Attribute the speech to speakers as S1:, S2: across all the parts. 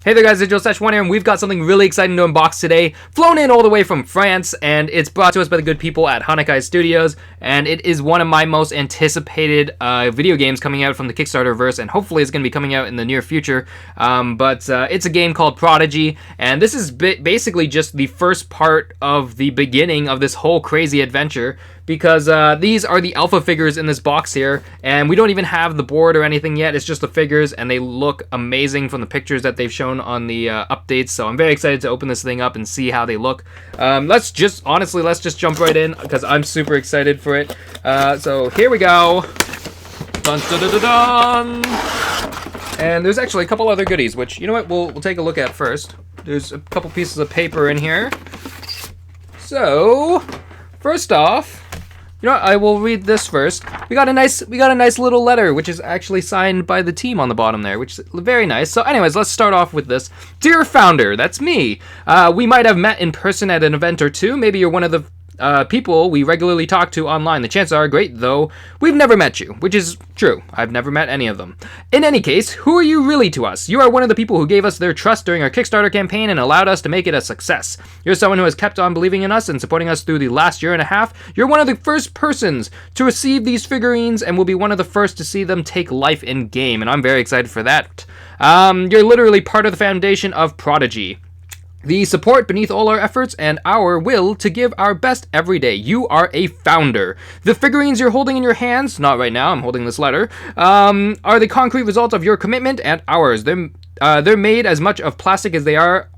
S1: Hey there guys, it's Joe1 here, and we've got something really exciting to unbox today. Flown in all the way from France, and it's brought to us by the good people at Hanukkah Studios, and it is one of my most anticipated video games coming out from the Kickstarter verse, and hopefully it's going to be coming out in the near future. But it's a game called Prodigy, and this is basically just the first part of the beginning of this whole crazy adventure, because these are the alpha figures in this box here, and we don't even have the board or anything yet. It's just the figures, and they look amazing from the pictures that they've shown on the updates, so I'm very excited to open this thing up and see how they look. Let's just jump right in, because I'm super excited for it. So here we go. Dun, dun, dun, dun, dun. And there's actually a couple other goodies, which, you know what, we'll take a look at first. There's a couple pieces of paper in here. So, first off, you know what, I will read this first. We got a nice little letter, which is actually signed by the team on the bottom there, which is very nice. So anyways, let's start off with this. Dear Founder, that's me. We might have met in person at an event or two. Maybe you're one of the people we regularly talk to online. The chances are great, though we've never met you, which is true. I've never met any of them. In any case, who are you really to us? You are one of the people who gave us their trust during our Kickstarter campaign and allowed us to make it a success. You're someone who has kept on believing in us and supporting us through the last year and a half. You're one of the first persons to receive these figurines and will be one of the first to see them take life in game, and I'm very excited for that. You're literally part of the foundation of Prodigy. The support beneath all our efforts and our will to give our best every day. You are a founder. The figurines you're holding in your hands, not right now, I'm holding this letter, are the concrete results of your commitment and ours. They're made as much of plastic as they are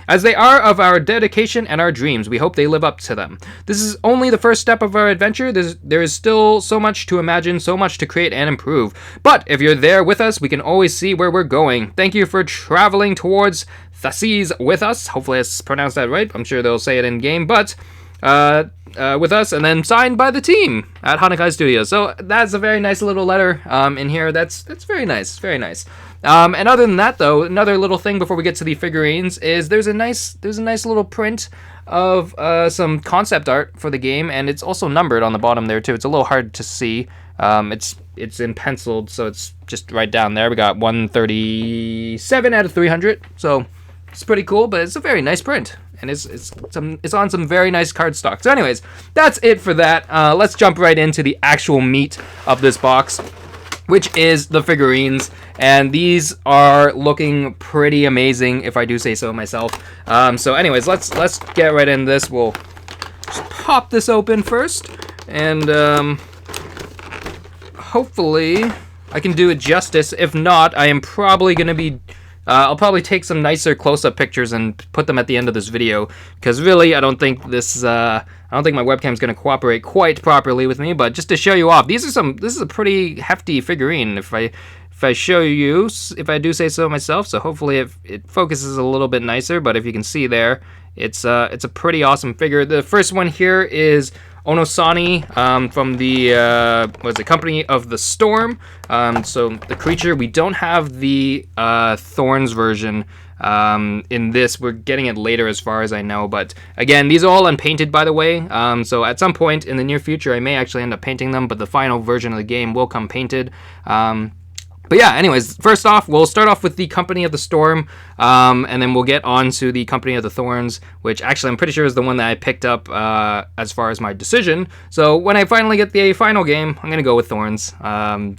S1: as they are of our dedication and our dreams. We hope they live up to them. This is only the first step of our adventure. There is still so much to imagine, so much to create and improve. But if you're there with us, we can always see where we're going. Thank you for traveling towards Thasses with us. Hopefully I pronounced that right. I'm sure they'll say it in game, but with us, and then signed by the team at Hanukkah Studios. So that's a very nice little letter in here. That's very nice, very nice. And other than that, though, another little thing before we get to the figurines is there's a nice little print of some concept art for the game, and it's also numbered on the bottom there too. It's a little hard to see. It's in penciled, so it's just right down there. We got 137 out of 300, so it's pretty cool. But it's a very nice print, and it's on some very nice cardstock. So anyways, that's it for that. Let's jump right into the actual meat of this box, which is the figurines, and these are looking pretty amazing, if I do say so myself. So anyways, let's get right into this. We'll just pop this open first, and hopefully I can do it justice. If not, I am probably gonna be I'll probably take some nicer close-up pictures and put them at the end of this video, because really I don't think my webcam's going to cooperate quite properly with me. But just to show you off, this is a pretty hefty figurine, if I show you, if I do say so myself. So hopefully it focuses a little bit nicer, but if you can see there, it's a pretty awesome figure. The first one here is Onosani from the Company of the Storm. So the creature, we don't have the Thorns version in this. We're getting it later as far as I know, but again, these are all unpainted, by the way. So at some point in the near future I may actually end up painting them, but the final version of the game will come painted. But yeah, anyways, first off, we'll start off with the Company of the Storm, and then we'll get on to the Company of the Thorns, which actually I'm pretty sure is the one that I picked up as far as my decision. So when I finally get the final game, I'm going to go with Thorns,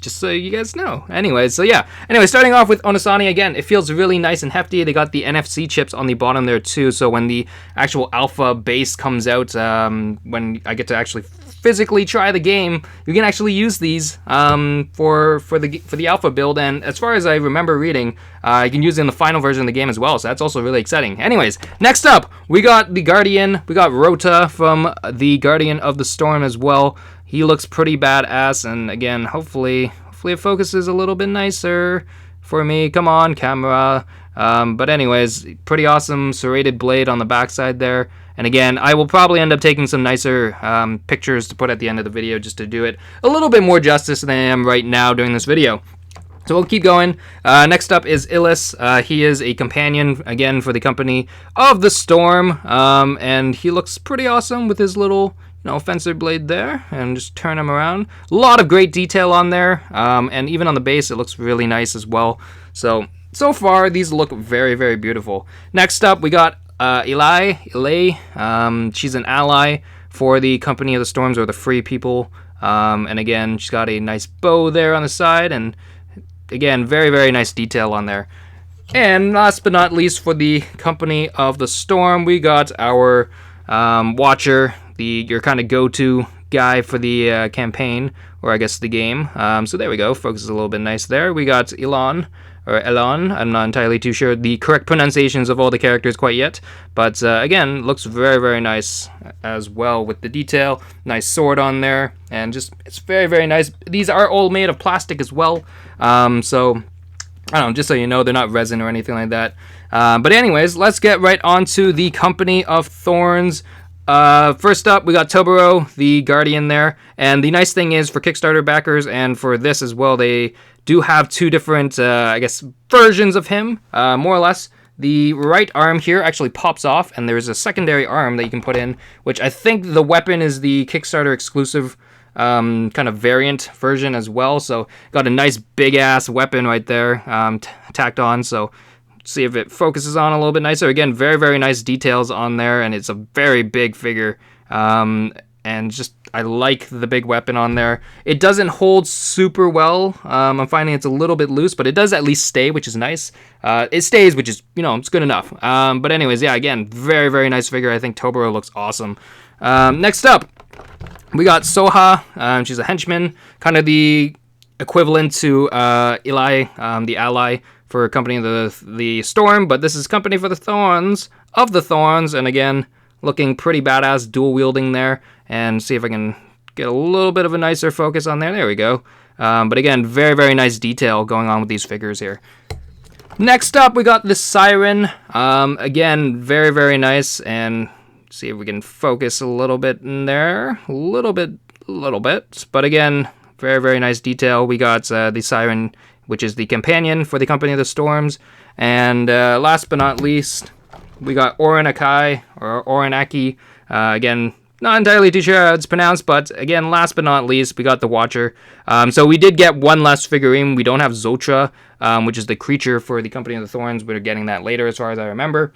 S1: just so you guys know. Anyways, so yeah. Anyway, starting off with Onosani, again, it feels really nice and hefty. They got the NFC chips on the bottom there too, so when the actual alpha base comes out, when I get to actually physically try the game, you can actually use these for the alpha build, and as far as I remember reading, you can use it in the final version of the game as well, so that's also really exciting. Anyways, next up, we got the Guardian. We got Rota from the Guardian of the Storm as well. He looks pretty badass, and again, hopefully it focuses a little bit nicer for me. Come on, camera. But anyways, pretty awesome serrated blade on the backside there. And again, I will probably end up taking some nicer pictures to put at the end of the video, just to do it a little bit more justice than I am right now doing this video. So we'll keep going. Next up is Illis. He is a companion, again, for the Company of the Storm. And he looks pretty awesome with his little, fencer blade there. And just turn him around. A lot of great detail on there. And even on the base, it looks really nice as well. So so far, these look very, very beautiful. Next up, we got Elay. She's an ally for the Company of the Storms, or the Free People. And again, she's got a nice bow there on the side, and again, very, very nice detail on there. And last but not least, for the Company of the Storm, we got our Watcher, your kind of go-to guy for the campaign, or I guess the game. So there we go, focuses a little bit nice there. We got Elon, or Elon. I'm not entirely too sure the correct pronunciations of all the characters quite yet, but again, looks very, very nice as well with the detail. Nice sword on there, and just, it's very, very nice. These are all made of plastic as well, so I don't know, just so you know, they're not resin or anything like that. But anyways, let's get right on to the Company of Thorns. First up, we got Toboro, the Guardian there. And the nice thing is, for Kickstarter backers and for this as well, they do have two different, I guess, versions of him, more or less. The right arm here actually pops off, and there's a secondary arm that you can put in, which I think the weapon is the Kickstarter exclusive kind of variant version as well. So got a nice big ass weapon right there tacked on. So see if it focuses on a little bit nicer. Again, very, very nice details on there, and it's a very big figure. And just, I like the big weapon on there. It doesn't hold super well. I'm finding it's a little bit loose, but it does at least stay, which is nice. It stays, which is, you know, it's good enough. But anyways, yeah, again, very, very nice figure. I think Toboro looks awesome. Next up, we got Soha. She's a henchman, kind of the equivalent to Eli, the ally for Company of the Storm, but this is Company for the Thorns, and again, looking pretty badass, dual wielding there, and see if I can get a little bit of a nicer focus on there. There we go. But again, very, very nice detail going on with these figures here. Next up, we got the Siren. Again, very, very nice, and see if we can focus a little bit in there, a little bit, but again, very, very nice detail. We got the Siren, which is the companion for the Company of the Storms. And last but not least, we got Oranaki, or Oranaki. Again, not entirely too sure how it's pronounced, but again, last but not least, we got the Watcher. So we did get one less figurine. We don't have Zotra, which is the creature for the Company of the Thorns. We're getting that later, as far as I remember.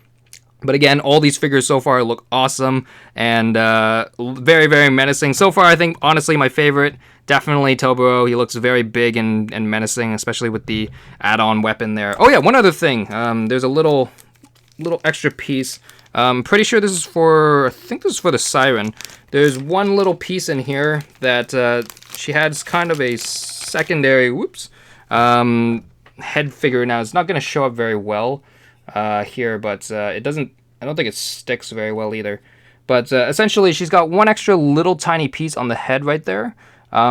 S1: But again, all these figures so far look awesome and very, very menacing. So far, I think, honestly, my favorite, definitely Toboro. He looks very big and menacing, especially with the add-on weapon there. Oh yeah, one other thing. There's a little extra piece. I'm pretty sure this is for, I think this is for the Siren. There's one little piece in here that she has kind of a secondary, head figure. Now, it's not going to show up very well here, but it doesn't, I don't think it sticks very well either. But essentially, she's got one extra little tiny piece on the head right there,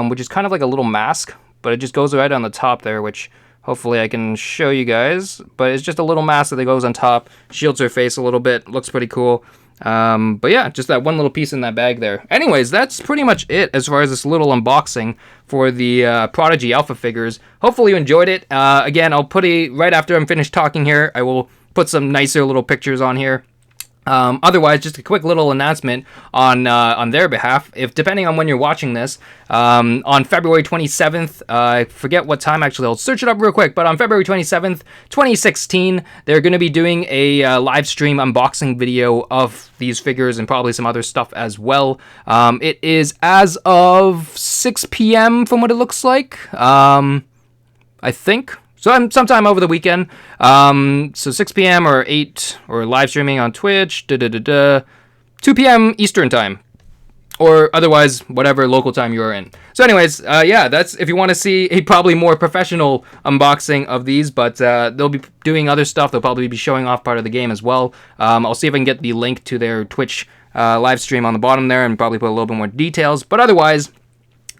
S1: which is kind of like a little mask, but it just goes right on the top there, which hopefully I can show you guys. But it's just a little mask that goes on top, shields her face a little bit, looks pretty cool. But yeah, just that one little piece in that bag there. Anyways, that's pretty much it as far as this little unboxing for the Prodigy Alpha figures. Hopefully you enjoyed it. Again, I'll put right after I'm finished talking here, I will put some nicer little pictures on here. Otherwise, just a quick little announcement on their behalf. If depending on when you're watching this, on February 27th, I forget what time actually. I'll search it up real quick. But on February 27th, 2016, they're going to be doing a live stream unboxing video of these figures and probably some other stuff as well. It is as of 6 p.m. from what it looks like. I think. So I'm sometime over the weekend. So 6 p.m. or 8, or live streaming on Twitch, 2 p.m. Eastern time, or otherwise whatever local time you are in. So anyways, yeah, that's if you want to see a probably more professional unboxing of these, but they'll be doing other stuff. They'll probably be showing off part of the game as well. I'll see if I can get the link to their Twitch live stream on the bottom there and probably put a little bit more details. But otherwise,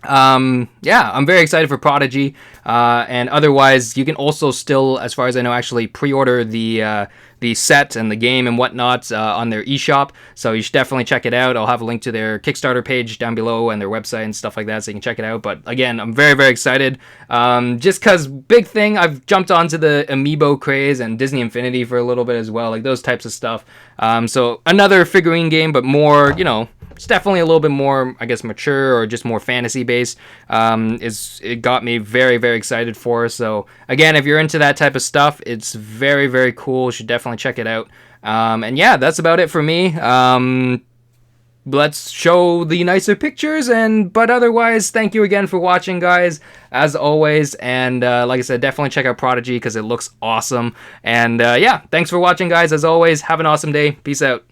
S1: yeah, I'm very excited for Prodigy, and otherwise you can also still, as far as I know, actually pre-order the set and the game and whatnot on their eShop, so you should definitely check it out. I'll have a link to their Kickstarter page down below and their website and stuff like that, so you can check it out. But again, I'm very, very excited, just because, big thing, I've jumped onto the Amiibo craze and Disney Infinity for a little bit as well, like those types of stuff. So another figurine game, but more, you know, it's definitely a little bit more, I guess, mature or just more fantasy based. It got me very, very excited for. So again, if you're into that type of stuff, it's very, very cool. You should definitely check it out. And yeah, that's about it for me. Let's show the nicer pictures, but otherwise, thank you again for watching, guys, as always. And like I said, definitely check out Prodigy because it looks awesome. And yeah, thanks for watching, guys, as always. Have an awesome day. Peace out.